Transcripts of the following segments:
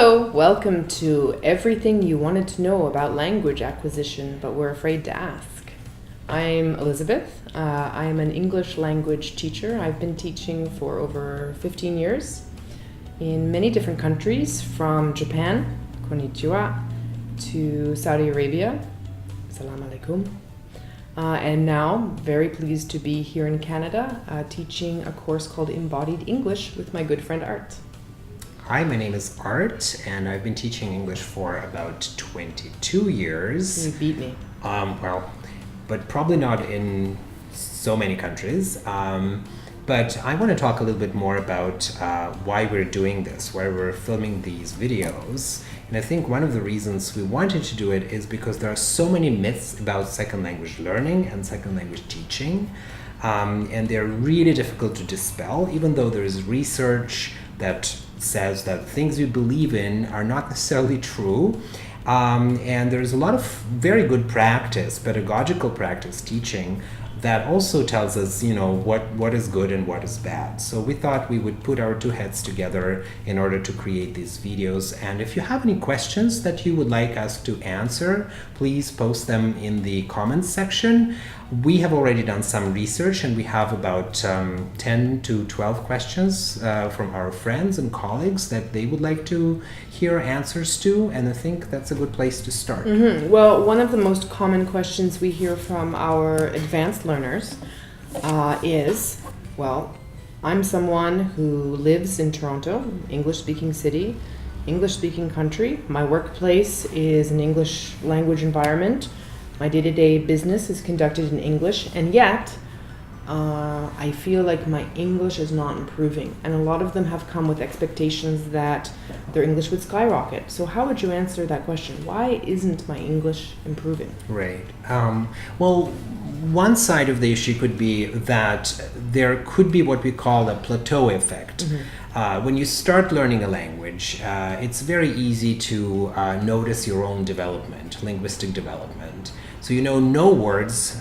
Hello, welcome to everything you wanted to know about language acquisition but were afraid to ask. I'm Elizabeth. I'm an English language teacher. I've been teaching for over 15 years in many different countries, from Japan, konnichiwa, to Saudi Arabia, salam alaikum. And now, very pleased to be here in Canada, teaching a course called Embodied English with my good friend Art. Hi, my name is Art, and I've been teaching English for about 22 years. You beat me. But probably not in so many countries. But I want to talk a little bit more about why we're doing this, why we're filming these videos. And I think one of the reasons we wanted to do it is because there are so many myths about second language learning and second language teaching. And they're really difficult to dispel, even though there is research that says that things you believe in are not necessarily true. And there's a lot of very good practice, pedagogical practice teaching that also tells us, what is good and what is bad. So we thought we would put our two heads together in order to create these videos. And if you have any questions that you would like us to answer, please post them in the comments section. We have already done some research, and we have about 10 to 12 questions from our friends and colleagues that they would like to hear answers to, and I think that's a good place to start. Mm-hmm. Well, one of the most common questions we hear from our advanced learners is, I'm someone who lives in Toronto, English-speaking city, English-speaking country. My workplace is an English language environment. My day-to-day business is conducted in English, and yet I feel like my English is not improving. And a lot of them have come with expectations that their English would skyrocket. So how would you answer that question? Why isn't my English improving? Right. Well, one side of the issue could be that there could be what we call a plateau effect. Mm-hmm. When you start learning a language, it's very easy to notice your own development, linguistic development. So you know no words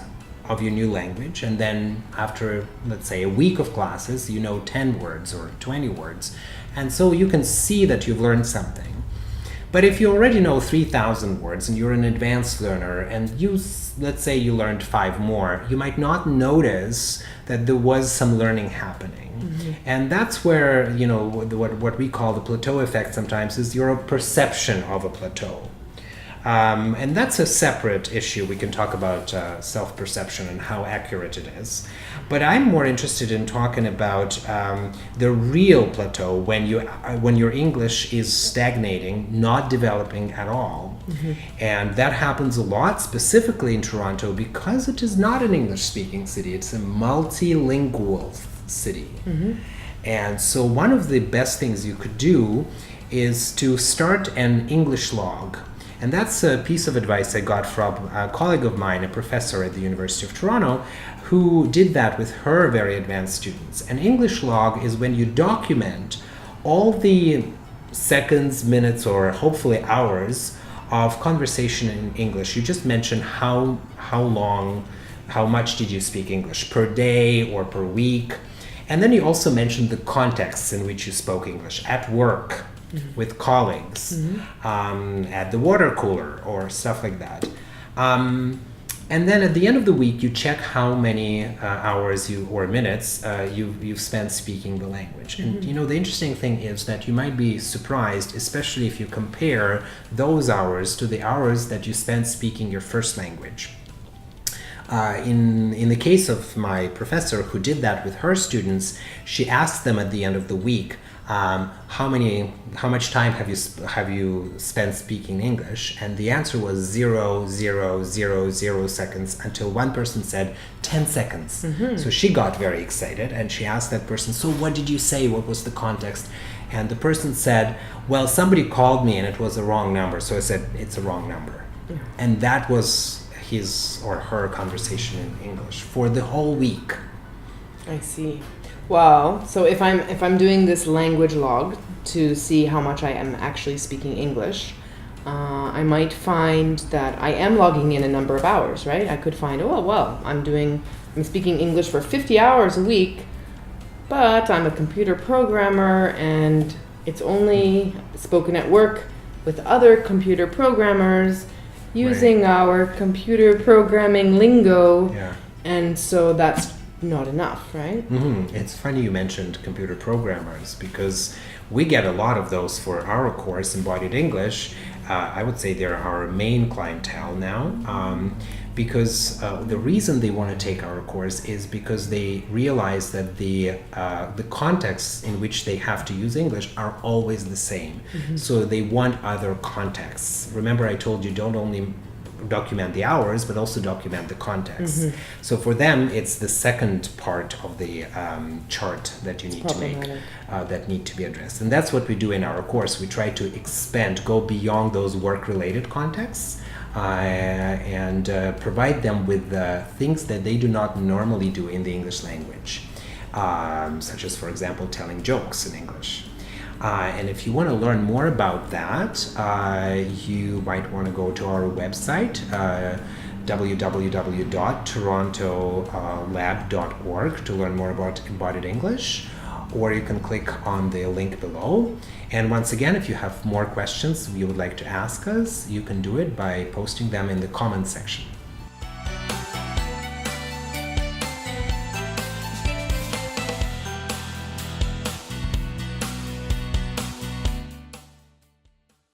of your new language, and then after, let's say, a week of classes, you know 10 words or 20 words. And so you can see that you've learned something. But if you already know 3,000 words and you're an advanced learner and let's say you learned 5 more, you might not notice that there was some learning happening. Mm-hmm. And that's where, what we call the plateau effect sometimes is your perception of a plateau. And that's a separate issue. We can talk about self-perception and how accurate it is. But I'm more interested in talking about the real plateau when your English is stagnating, not developing at all. Mm-hmm. And that happens a lot, specifically in Toronto, because it is not an English-speaking city. It's a multilingual city. Mm-hmm. And so one of the best things you could do is to start an English log. And that's a piece of advice I got from a colleague of mine, a professor at the University of Toronto, who did that with her very advanced students. An English log is when you document all the seconds, minutes, or hopefully hours of conversation in English. You just mention how long, how much did you speak English per day or per week. And then you also mention the contexts in which you spoke English, at work, mm-hmm. with colleagues, mm-hmm. At the water cooler or stuff like that. And then at the end of the week, you check how many hours or minutes you've spent speaking the language. Mm-hmm. And the interesting thing is that you might be surprised, especially if you compare those hours to the hours that you spent speaking your first language. In the case of my professor who did that with her students, she asked them at the end of the week, how much time have you spent speaking English? And the answer was 0.000 seconds, until one person said 10 seconds. Mm-hmm. So she got very excited and she asked that person, so what did you say? What was the context? And the person said, well, somebody called me and it was a wrong number. So I said, it's a wrong number. Yeah. And that was his or her conversation in English for the whole week. I see. Wow. So if I'm doing this language log to see how much I am actually speaking English, I might find that I am logging in a number of hours, right? I could find, I'm speaking English for 50 hours a week, but I'm a computer programmer and It's only spoken at work with other computer programmers using our computer programming lingo, Yeah. and so that's not enough, right? It's funny you mentioned computer programmers because we get a lot of those for our course, Embodied English. I would say they're our main clientele now, because the reason they want to take our course is because they realize that the contexts in which they have to use English are always the same. So they want other contexts. Remember, I told you don't only document the hours, but also document the context. So for them, it's the second part of the chart that you need to make, that need to be addressed. And that's what we do in our course. We try to expand, go beyond those work-related contexts, and provide them with things that they do not normally do in the English language, such as, for example, telling jokes in English. And if you want to learn more about that, you might want to go to our website, www.torontolab.org, to learn more about Embodied English, or you can click on the link below. And once again, if you have more questions you would like to ask us, you can do it by posting them in the comments section.